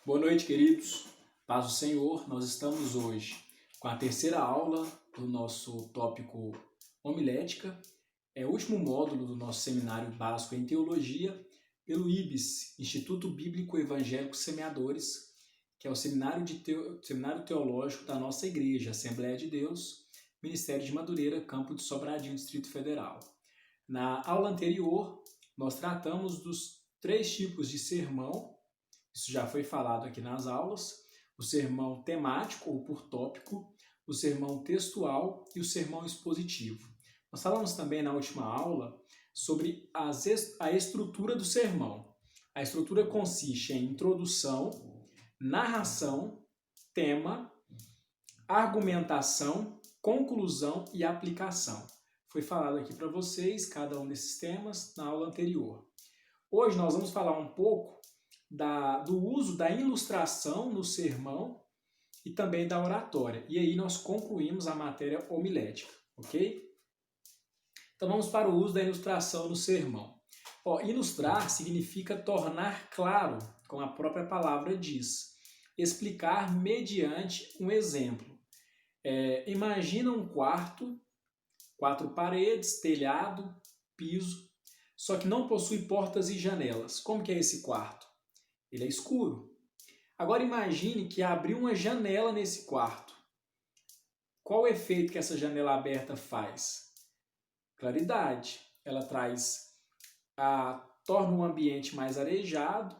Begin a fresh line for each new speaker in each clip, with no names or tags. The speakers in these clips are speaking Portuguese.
Boa noite, queridos. Paz do Senhor. Nós estamos hoje com a terceira aula do nosso tópico homilética. É o último módulo do nosso seminário básico em teologia pelo IBS, Instituto Bíblico Evangélico Semeadores, que é o seminário teológico da nossa igreja, Assembleia de Deus, Ministério de Madureira, Campo de Sobradinho, Distrito Federal. Na aula anterior, nós tratamos dos 3 tipos de sermão. Isso já foi falado aqui nas aulas: o sermão temático ou por tópico, o sermão textual e o sermão expositivo. Nós falamos também na última aula sobre a estrutura do sermão. A estrutura consiste em introdução, narração, tema, argumentação, conclusão e aplicação. Foi falado aqui para vocês cada um desses temas na aula anterior. Hoje nós vamos falar um pouco do uso da ilustração no sermão e também da oratória. E aí nós concluímos a matéria homilética, ok? Então vamos para o uso da ilustração no sermão. Ilustrar significa tornar claro, como a própria palavra diz. Explicar mediante um exemplo. Imagina um quarto, 4 paredes, telhado, piso, só que não possui portas e janelas. Como que é esse quarto? Ele é escuro. Agora imagine que abriu uma janela nesse quarto. Qual o efeito que essa janela aberta faz? Claridade. Ela torna o ambiente mais arejado,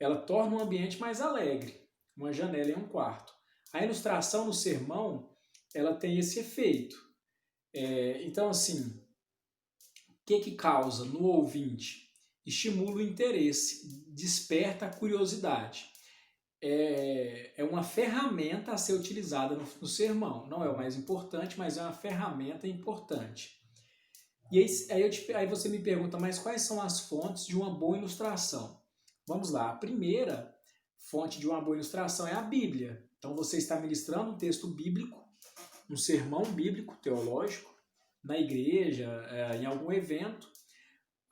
ela torna o ambiente mais alegre. Uma janela em um quarto. A ilustração no sermão, ela tem esse efeito. Então, assim, o que causa no ouvinte? Estimula o interesse, desperta a curiosidade. É uma ferramenta a ser utilizada no sermão. Não é o mais importante, mas é uma ferramenta importante. E aí você me pergunta, mas quais são as fontes de uma boa ilustração? Vamos lá. A primeira fonte de uma boa ilustração é a Bíblia. Então você está ministrando um texto bíblico, um sermão bíblico, teológico, na igreja, em algum evento.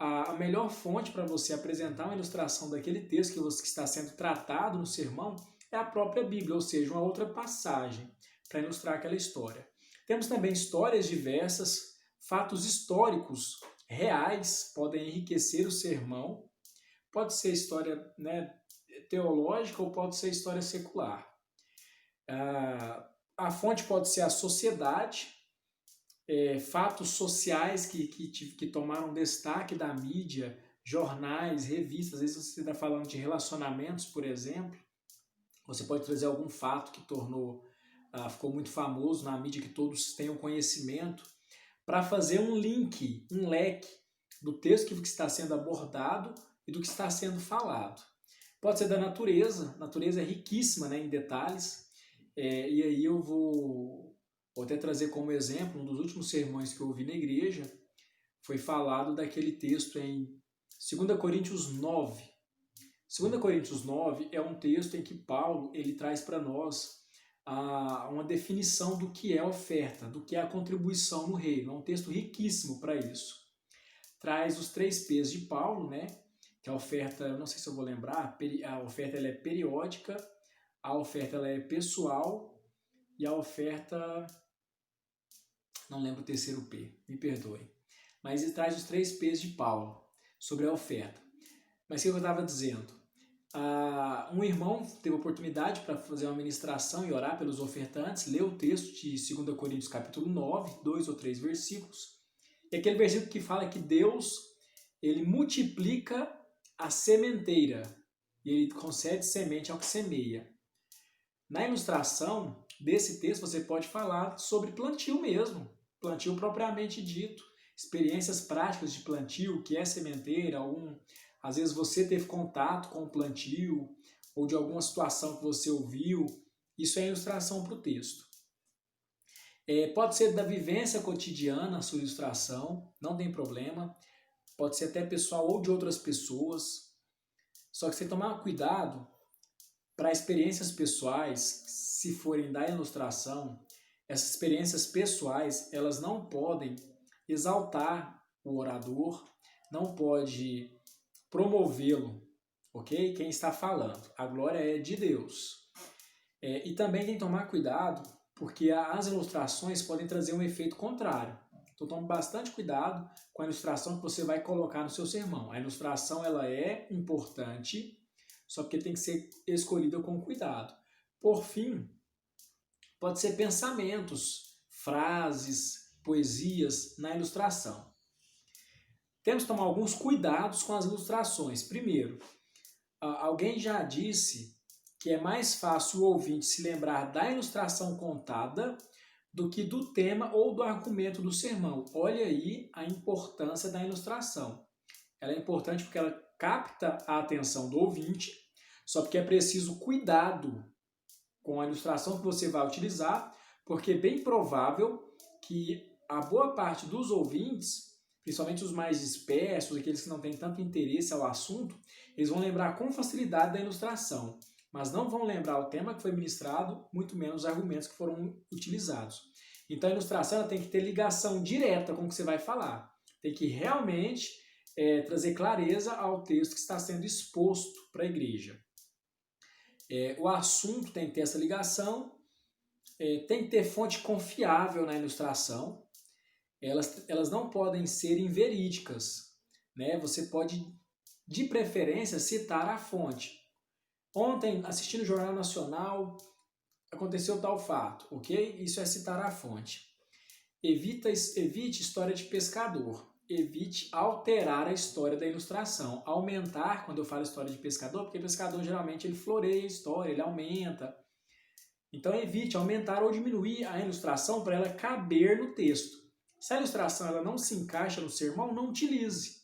A melhor fonte para você apresentar uma ilustração daquele texto que está sendo tratado no sermão é a própria Bíblia, ou seja, uma outra passagem para ilustrar aquela história. Temos também histórias diversas, fatos históricos reais podem enriquecer o sermão. Pode ser história, teológica ou pode ser história secular. A fonte pode ser a sociedade, fatos sociais que tomaram destaque da mídia, jornais, revistas. Às vezes você está falando de relacionamentos, por exemplo. Você pode trazer algum fato que ficou muito famoso na mídia, que todos tenham conhecimento, para fazer um link, um leque do texto que está sendo abordado e do que está sendo falado. Pode ser da natureza. A natureza é riquíssima, em detalhes. E aí eu vou até trazer como exemplo, um dos últimos sermões que eu ouvi na igreja, foi falado daquele texto em 2 Coríntios 9. 2 Coríntios 9 é um texto em que Paulo ele traz para nós uma definição do que é oferta, do que é a contribuição no reino. É um texto riquíssimo para isso. Traz os 3 P's de Paulo, que a oferta, eu não sei se eu vou lembrar, a oferta ela é periódica, a oferta ela é pessoal e a oferta... não lembro o terceiro P, me perdoe. Mas ele traz os 3 P's de Paulo sobre a oferta. Mas o que eu estava dizendo? Um irmão teve a oportunidade para fazer uma ministração e orar pelos ofertantes, leu o texto de 2 Coríntios capítulo 9, 2 ou 3 versículos, e aquele versículo que fala que Deus ele multiplica a sementeira e ele concede semente ao que semeia. Na ilustração desse texto você pode falar sobre plantio mesmo, plantio propriamente dito, experiências práticas de plantio, o que é sementeira, às vezes você teve contato com o plantio ou de alguma situação que você ouviu. Isso é ilustração para o texto. Pode ser da vivência cotidiana a sua ilustração, não tem problema. Pode ser até pessoal ou de outras pessoas. Só que você tomar cuidado para experiências pessoais, se forem da ilustração, essas experiências pessoais, elas não podem exaltar o orador, não pode promovê-lo ok? Quem está falando. A glória é de Deus. E também tem que tomar cuidado, porque as ilustrações podem trazer um efeito contrário. Então tome bastante cuidado com a ilustração que você vai colocar no seu sermão. A ilustração ela é importante, só que tem que ser escolhida com cuidado. Por fim, pode ser pensamentos, frases, poesias na ilustração. Temos que tomar alguns cuidados com as ilustrações. Primeiro, alguém já disse que é mais fácil o ouvinte se lembrar da ilustração contada do que do tema ou do argumento do sermão. Olha aí a importância da ilustração. Ela é importante porque ela capta a atenção do ouvinte, só porque é preciso cuidado com a ilustração que você vai utilizar, porque é bem provável que a boa parte dos ouvintes, principalmente os mais dispersos, aqueles que não têm tanto interesse ao assunto, eles vão lembrar com facilidade da ilustração, mas não vão lembrar o tema que foi ministrado, muito menos os argumentos que foram utilizados. Então a ilustração ela tem que ter ligação direta com o que você vai falar. Tem que realmente trazer clareza ao texto que está sendo exposto para a igreja. O assunto tem que ter essa ligação, tem que ter fonte confiável na ilustração, elas não podem ser inverídicas, né? Você pode, de preferência, citar a fonte. Ontem, assistindo o Jornal Nacional, aconteceu tal fato, ok? Isso é citar a fonte. Evite história de pescador. Evite alterar a história da ilustração. Aumentar, quando eu falo história de pescador, porque pescador geralmente ele floreia a história, ele aumenta. Então evite aumentar ou diminuir a ilustração para ela caber no texto. Se a ilustração ela não se encaixa no sermão, não utilize.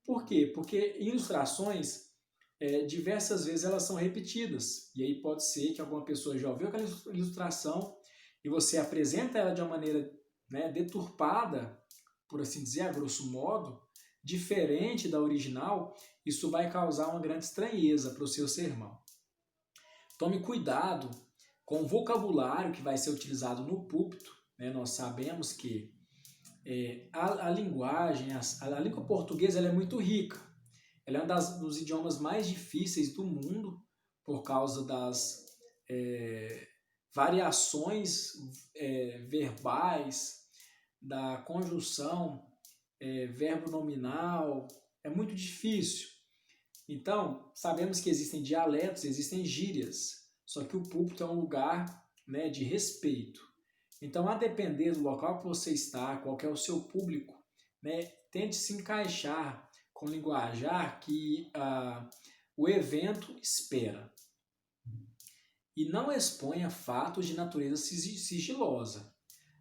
Por quê? Porque ilustrações, diversas vezes elas são repetidas. E aí pode ser que alguma pessoa já ouviu aquela ilustração e você apresenta ela de uma maneira, né, deturpada, por assim dizer, a grosso modo, diferente da original, isso vai causar uma grande estranheza para o seu sermão. Tome cuidado com o vocabulário que vai ser utilizado no púlpito, né? Nós sabemos que a linguagem, a língua portuguesa ela é muito rica. Ela é um dos idiomas mais difíceis do mundo por causa das variações verbais, da conjunção, verbo nominal, é muito difícil. Então, sabemos que existem dialetos, existem gírias, só que o púlpito é um lugar, né, de respeito. Então, a depender do local que você está, qual que é o seu público, né, tente se encaixar com o linguajar que o evento espera. E não exponha fatos de natureza sigilosa.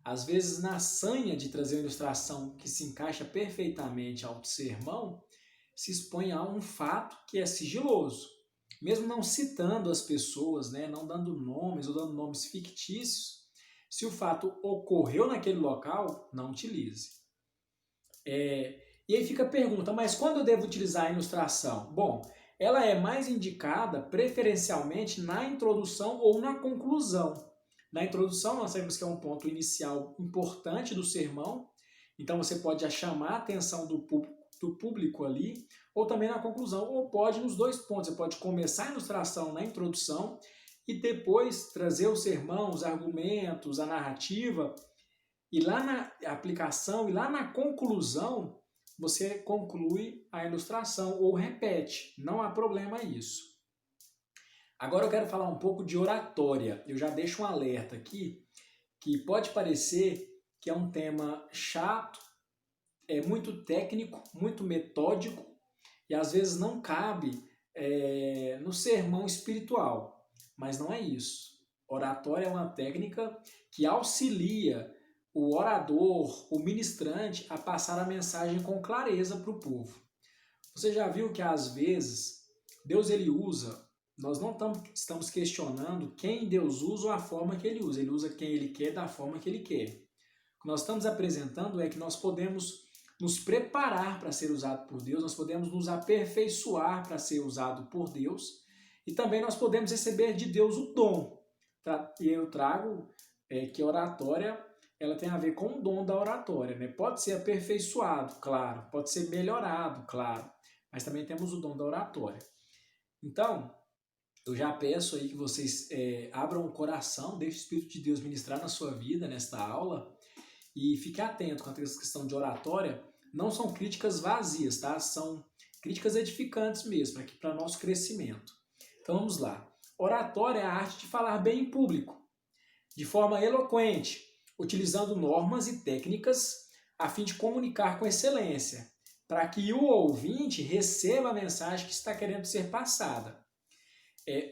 Às vezes, na sanha de trazer uma ilustração que se encaixa perfeitamente ao sermão, se expõe a um fato que é sigiloso. Mesmo não citando as pessoas, né, não dando nomes ou dando nomes fictícios, se o fato ocorreu naquele local, não utilize. E aí fica a pergunta, mas quando eu devo utilizar a ilustração? Bom, ela é mais indicada preferencialmente na introdução ou na conclusão. Na introdução, nós sabemos que é um ponto inicial importante do sermão, então você pode chamar a atenção do público ali, ou também na conclusão, ou pode nos dois pontos. Você pode começar a ilustração na introdução e depois trazer o sermão, os argumentos, a narrativa, e lá na aplicação, e lá na conclusão, você conclui a ilustração ou repete. Não há problema isso. Agora eu quero falar um pouco de oratória. Eu já deixo um alerta aqui, que pode parecer que é um tema chato, muito técnico, muito metódico, e às vezes não cabe no sermão espiritual. Mas não é isso. Oratória é uma técnica que auxilia o orador, o ministrante, a passar a mensagem com clareza para o povo. Você já viu que às vezes Deus ele usa, nós não estamos questionando quem Deus usa ou a forma que ele usa quem ele quer da forma que ele quer. O que nós estamos apresentando é que nós podemos nos preparar para ser usado por Deus, nós podemos nos aperfeiçoar para ser usado por Deus, e também nós podemos receber de Deus o dom. E eu trago que a oratória ela tem a ver com o dom da oratória, né? Pode ser aperfeiçoado, claro, pode ser melhorado, claro, mas também temos o dom da oratória. Então, eu já peço aí que vocês abram o coração, deixe o Espírito de Deus ministrar na sua vida nesta aula e fique atento com a questão de oratória. Não são críticas vazias, tá? São críticas edificantes mesmo, para nosso crescimento. Então vamos lá. Oratória é a arte de falar bem em público, de forma eloquente, utilizando normas e técnicas a fim de comunicar com excelência, para que o ouvinte receba a mensagem que está querendo ser passada.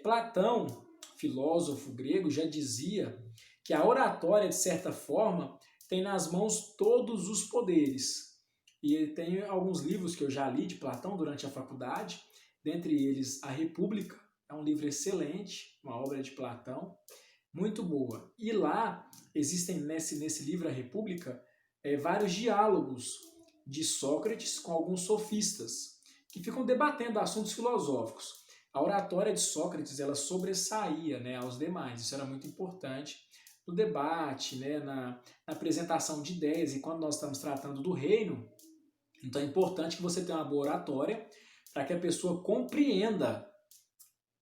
Platão, filósofo grego, já dizia que a oratória, de certa forma, tem nas mãos todos os poderes. E tem alguns livros que eu já li de Platão durante a faculdade, dentre eles A República, é um livro excelente, uma obra de Platão, muito boa. E lá existem nesse livro A República vários diálogos de Sócrates com alguns sofistas que ficam debatendo assuntos filosóficos. A oratória de Sócrates ela sobressaía, né, aos demais, isso era muito importante no debate, né, na apresentação de ideias, e quando nós estamos tratando do reino, então é importante que você tenha uma boa oratória para que a pessoa compreenda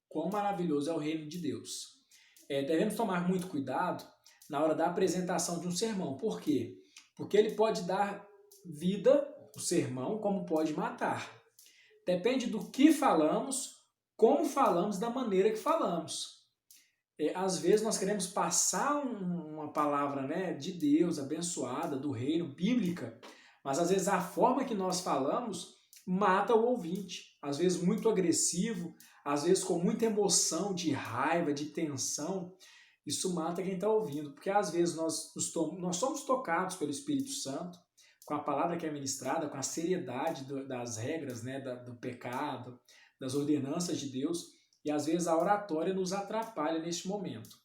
quão maravilhoso é o reino de Deus. Devemos tomar muito cuidado na hora da apresentação de um sermão. Por quê? Porque ele pode dar vida, o sermão, como pode matar. Depende do que falamos, como falamos, da maneira que falamos. Às vezes nós queremos passar uma palavra, né, de Deus, abençoada, do reino, bíblica, mas às vezes a forma que nós falamos mata o ouvinte. Às vezes muito agressivo, às vezes com muita emoção, de raiva, de tensão. Isso mata quem está ouvindo, porque às vezes nós somos tocados pelo Espírito Santo, com a palavra que é ministrada, com a seriedade das regras, né, do pecado, das ordenanças de Deus, e às vezes a oratória nos atrapalha neste momento.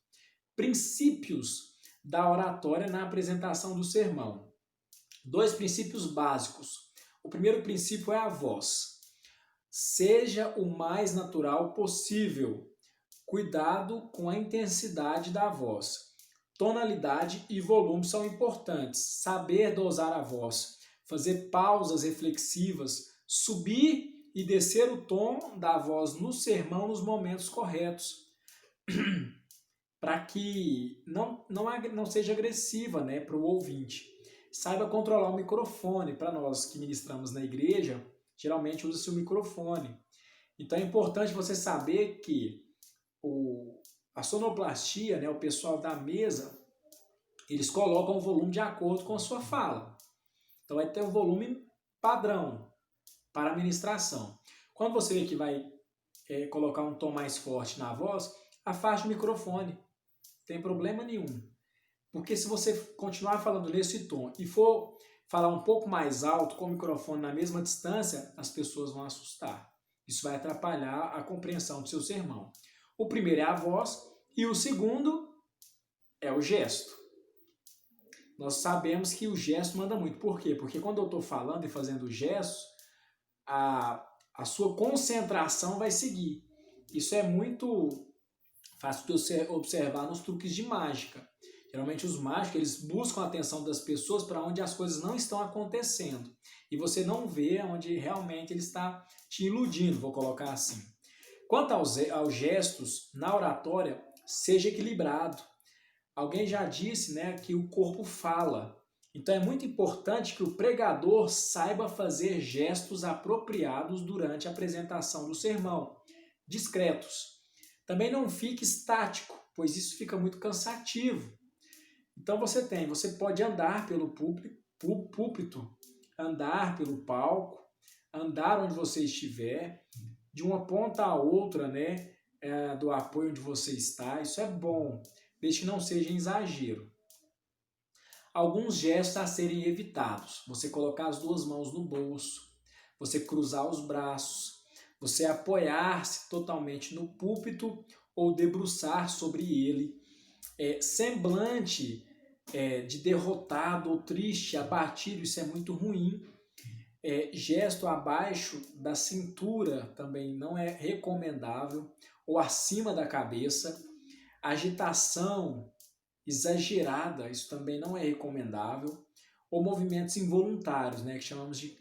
Princípios da oratória na apresentação do sermão. 2 princípios básicos. O primeiro princípio é a voz. Seja o mais natural possível. Cuidado com a intensidade da voz. Tonalidade e volume são importantes. Saber dosar a voz. Fazer pausas reflexivas. Subir e descer o tom da voz no sermão nos momentos corretos, para que não seja agressiva, né, para o ouvinte. Saiba controlar o microfone. Para nós que ministramos na igreja, geralmente usa-se o microfone. Então é importante você saber que a sonoplastia, né, o pessoal da mesa, eles colocam o volume de acordo com a sua fala. Então vai ter um volume padrão para a ministração. Quando você vê que vai colocar um tom mais forte na voz, afaste o microfone. Não tem problema nenhum. Porque se você continuar falando nesse tom e for falar um pouco mais alto com o microfone na mesma distância, as pessoas vão assustar. Isso vai atrapalhar a compreensão do seu sermão. O primeiro é a voz e o segundo é o gesto. Nós sabemos que o gesto manda muito. Por quê? Porque quando eu estou falando e fazendo gestos, a sua concentração vai seguir. Isso é muito fácil de você observar nos truques de mágica. Geralmente os mágicos eles buscam a atenção das pessoas para onde as coisas não estão acontecendo. E você não vê onde realmente ele está te iludindo, vou colocar assim. Quanto aos gestos, na oratória, seja equilibrado. Alguém já disse, né, que o corpo fala. Então é muito importante que o pregador saiba fazer gestos apropriados durante a apresentação do sermão, discretos. Também não fique estático, pois isso fica muito cansativo. Então você pode andar pelo púlpito, andar pelo palco, andar onde você estiver, de uma ponta a outra, né, do apoio onde você está. Isso é bom, desde que não seja exagero. Alguns gestos a serem evitados. Você colocar as 2 mãos no bolso, você cruzar os braços, você apoiar-se totalmente no púlpito ou debruçar sobre ele. Semblante de derrotado ou triste, abatido, isso é muito ruim. Gesto abaixo da cintura também não é recomendável, ou acima da cabeça. Agitação exagerada, isso também não é recomendável. Ou movimentos involuntários, né, que chamamos de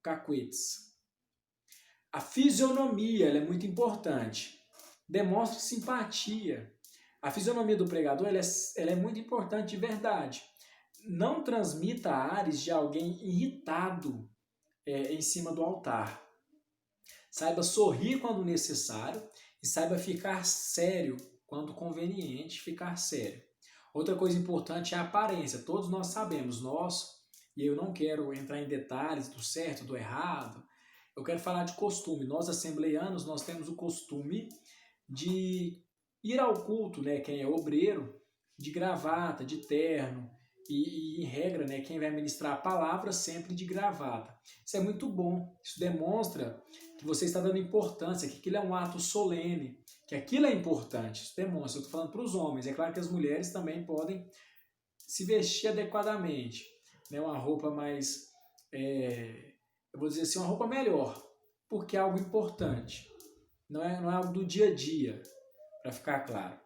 cacuetes. A fisionomia, ela é muito importante. Demonstre simpatia. A fisionomia do pregador, ela é muito importante de verdade. Não transmita ares de alguém irritado em cima do altar. Saiba sorrir quando necessário e saiba ficar sério quando conveniente ficar sério. Outra coisa importante é a aparência. Todos nós sabemos, e eu não quero entrar em detalhes do certo, do errado, eu quero falar de costume. Nós, assembleianos, nós temos o costume de ir ao culto, né, quem é obreiro, de gravata, de terno, e em regra, né, quem vai ministrar a palavra sempre de gravata. Isso é muito bom, isso demonstra que você está dando importância, que aquilo é um ato solene, que aquilo é importante, isso demonstra. Eu estou falando para os homens, é claro que as mulheres também podem se vestir adequadamente, né, uma roupa mais, eu vou dizer assim, uma roupa melhor, porque é algo importante, não é algo do dia a dia, para ficar claro.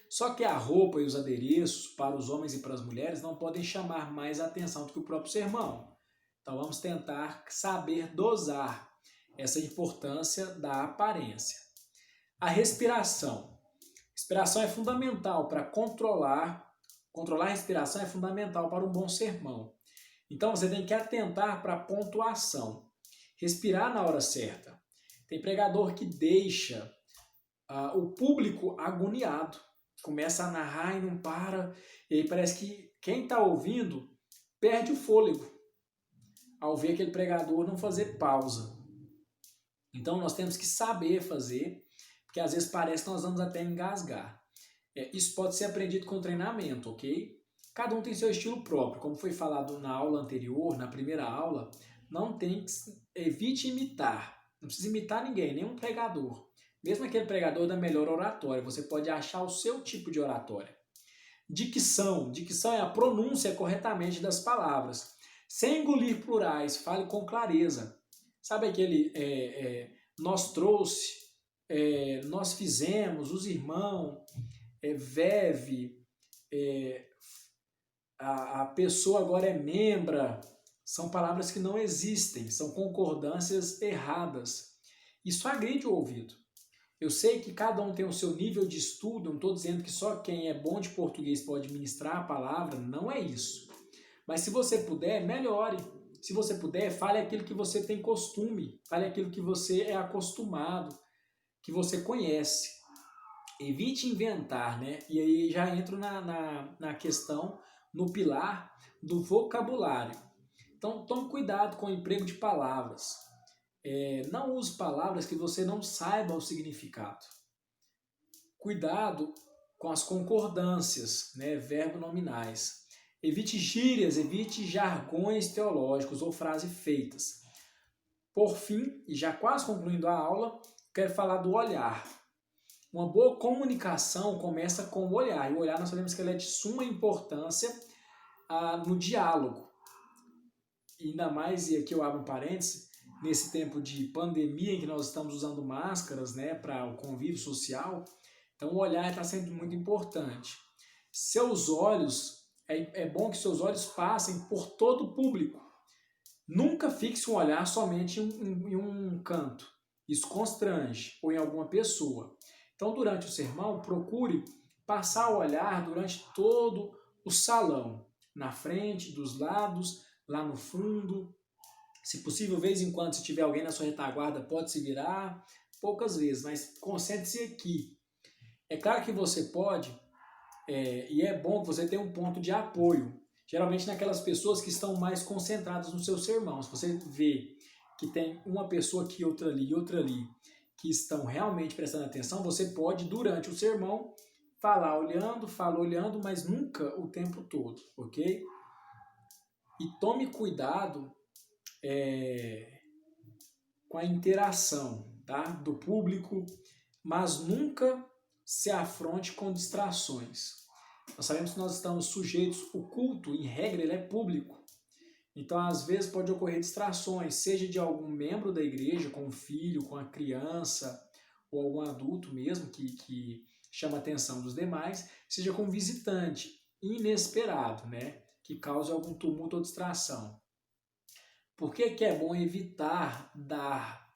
Só que a roupa e os adereços para os homens e para as mulheres não podem chamar mais atenção do que o próprio sermão. Então vamos tentar saber dosar essa importância da aparência. A respiração. Respiração é fundamental para controlar a respiração é fundamental para um bom sermão. Então você tem que atentar para a pontuação. Respirar na hora certa. Tem pregador que deixa o público agoniado. Começa a narrar e não para, e aí parece que quem está ouvindo perde o fôlego ao ver aquele pregador não fazer pausa. Então nós temos que saber fazer, porque às vezes parece que nós vamos até engasgar. Isso pode ser aprendido com treinamento, ok? Cada um tem seu estilo próprio, como foi falado na aula anterior, na primeira aula, evite imitar, não precisa imitar ninguém, nenhum pregador. Mesmo aquele pregador da melhor oratória, você pode achar o seu tipo de oratória. Dicção é a pronúncia corretamente das palavras. Sem engolir plurais, fale com clareza. Sabe aquele nós trouxe, nós fizemos, os irmãos, veve, a pessoa agora é membra. São palavras que não existem, são concordâncias erradas. Isso agride o ouvido. Eu sei que cada um tem o seu nível de estudo, não estou dizendo que só quem é bom de português pode ministrar a palavra, não é isso. Mas se você puder, melhore. Se você puder, fale aquilo que você tem costume, fale aquilo que você é acostumado, que você conhece. Evite inventar, né? E aí já entro na questão, no pilar do vocabulário. Então, tome cuidado com o emprego de palavras. Não use palavras que você não saiba o significado. Cuidado com as concordâncias, né, verbo-nominais. Evite gírias, evite jargões teológicos ou frases feitas. Por fim, e já quase concluindo a aula, quero falar do olhar. Uma boa comunicação começa com o olhar. E o olhar nós sabemos que ele é de suma importância no diálogo. E ainda mais, e aqui eu abro um parênteses, nesse tempo de pandemia em que nós estamos usando máscaras, né, para o convívio social, então o olhar está sendo muito importante. Seus olhos, é bom que seus olhos passem por todo o público. Nunca fixe um olhar somente em um canto. Isso constrange, ou em alguma pessoa. Então, durante o sermão, procure passar o olhar durante todo o salão, na frente, dos lados, lá no fundo. Se possível, de vez em quando, se tiver alguém na sua retaguarda, pode se virar, poucas vezes, mas concentre-se aqui. É claro que você pode, e é bom que você tenha um ponto de apoio, geralmente naquelas pessoas que estão mais concentradas no seu sermão. Se você vê que tem uma pessoa aqui, outra ali, que estão realmente prestando atenção, você pode, durante o sermão, fala olhando, mas nunca o tempo todo, ok? E tome cuidado com a interação, tá, do público, mas nunca se afronte com distrações. Nós sabemos que nós estamos sujeitos, o culto, em regra, ele é público. Então, às vezes, pode ocorrer distrações, seja de algum membro da igreja, com um filho, com a criança, ou algum adulto mesmo, que chama a atenção dos demais, seja com um visitante inesperado, né, que cause algum tumulto ou distração. Por que é bom evitar dar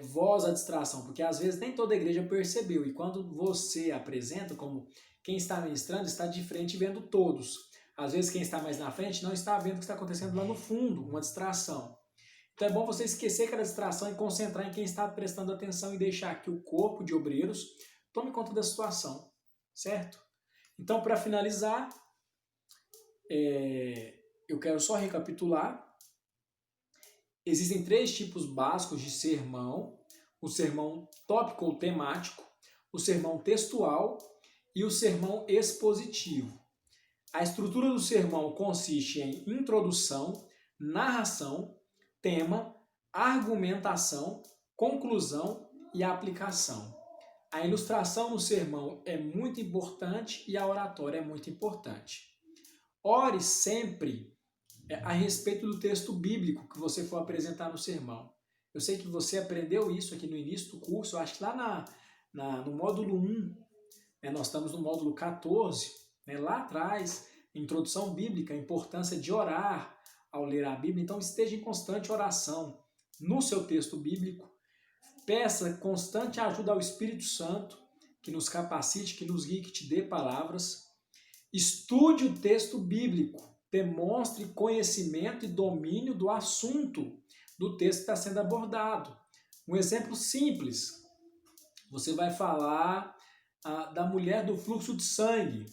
voz à distração, porque às vezes nem toda igreja percebeu, e quando você apresenta, como quem está ministrando está de frente vendo todos. Às vezes quem está mais na frente não está vendo o que está acontecendo lá no fundo, uma distração. Então é bom você esquecer aquela distração e concentrar em quem está prestando atenção e deixar que o corpo de obreiros tome conta da situação, certo? Então, para finalizar, eu quero só recapitular. Existem 3 tipos básicos de sermão: o sermão tópico ou temático, o sermão textual e o sermão expositivo. A estrutura do sermão consiste em introdução, narração, tema, argumentação, conclusão e aplicação. A ilustração no sermão é muito importante e a oratória é muito importante. Ore sempre a respeito do texto bíblico que você for apresentar no sermão. Eu sei que você aprendeu isso aqui no início do curso, eu acho que lá no módulo 1, nós estamos no módulo 14, lá atrás, introdução bíblica, a importância de orar ao ler a Bíblia. Então esteja em constante oração no seu texto bíblico, peça constante ajuda ao Espírito Santo, que nos capacite, que nos guie, que te dê palavras. Estude o texto bíblico, demonstre conhecimento e domínio do assunto do texto que está sendo abordado. Um exemplo simples, você vai falar da mulher do fluxo de sangue,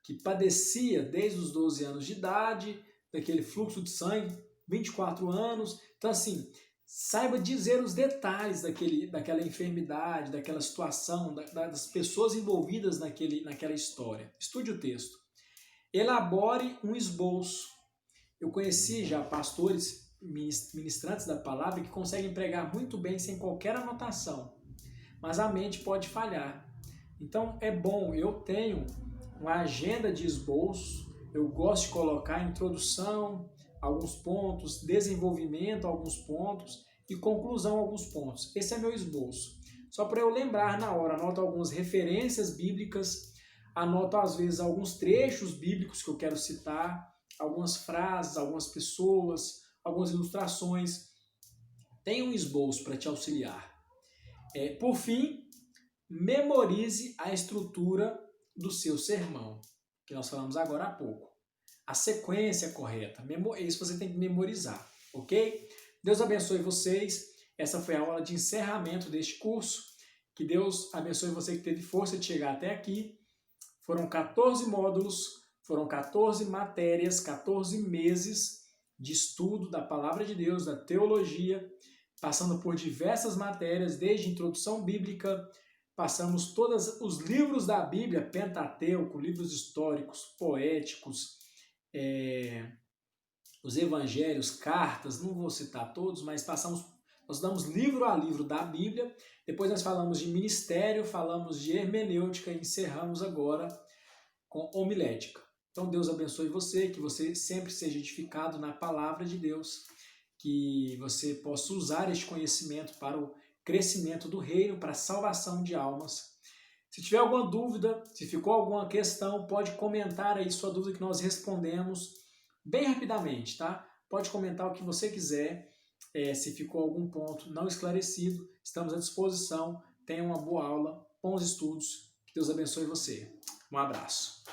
que padecia desde os 12 anos de idade, daquele fluxo de sangue, 24 anos. Então, assim, saiba dizer os detalhes daquela enfermidade, daquela situação, das pessoas envolvidas naquela história. Estude o texto. Elabore um esboço. Eu conheci já pastores, ministrantes da palavra, que conseguem pregar muito bem sem qualquer anotação, mas a mente pode falhar. Então é bom, eu tenho uma agenda de esboço, eu gosto de colocar introdução, alguns pontos, desenvolvimento, alguns pontos e conclusão, alguns pontos. Esse é meu esboço. Só para eu lembrar na hora, anoto algumas referências bíblicas, anoto às vezes alguns trechos bíblicos que eu quero citar, algumas frases, algumas pessoas, algumas ilustrações. Tem um esboço para te auxiliar. Por fim, memorize a estrutura do seu sermão, que nós falamos agora há pouco. A sequência correta, isso você tem que memorizar, ok? Deus abençoe vocês. Essa foi a aula de encerramento deste curso. Que Deus abençoe você que teve força de chegar até aqui. Foram 14 módulos, foram 14 matérias, 14 meses de estudo da Palavra de Deus, da teologia, passando por diversas matérias, desde introdução bíblica, passamos todos os livros da Bíblia, Pentateuco, livros históricos, poéticos, os evangelhos, cartas, não vou citar todos, mas nós damos livro a livro da Bíblia, depois nós falamos de ministério, falamos de hermenêutica e encerramos agora com homilética. Então Deus abençoe você, que você sempre seja edificado na palavra de Deus, que você possa usar este conhecimento para o crescimento do reino, para a salvação de almas. Se tiver alguma dúvida, se ficou alguma questão, pode comentar aí sua dúvida que nós respondemos bem rapidamente, tá? Pode comentar o que você quiser, se ficou algum ponto não esclarecido, estamos à disposição. Tenha uma boa aula, bons estudos, que Deus abençoe você. Um abraço.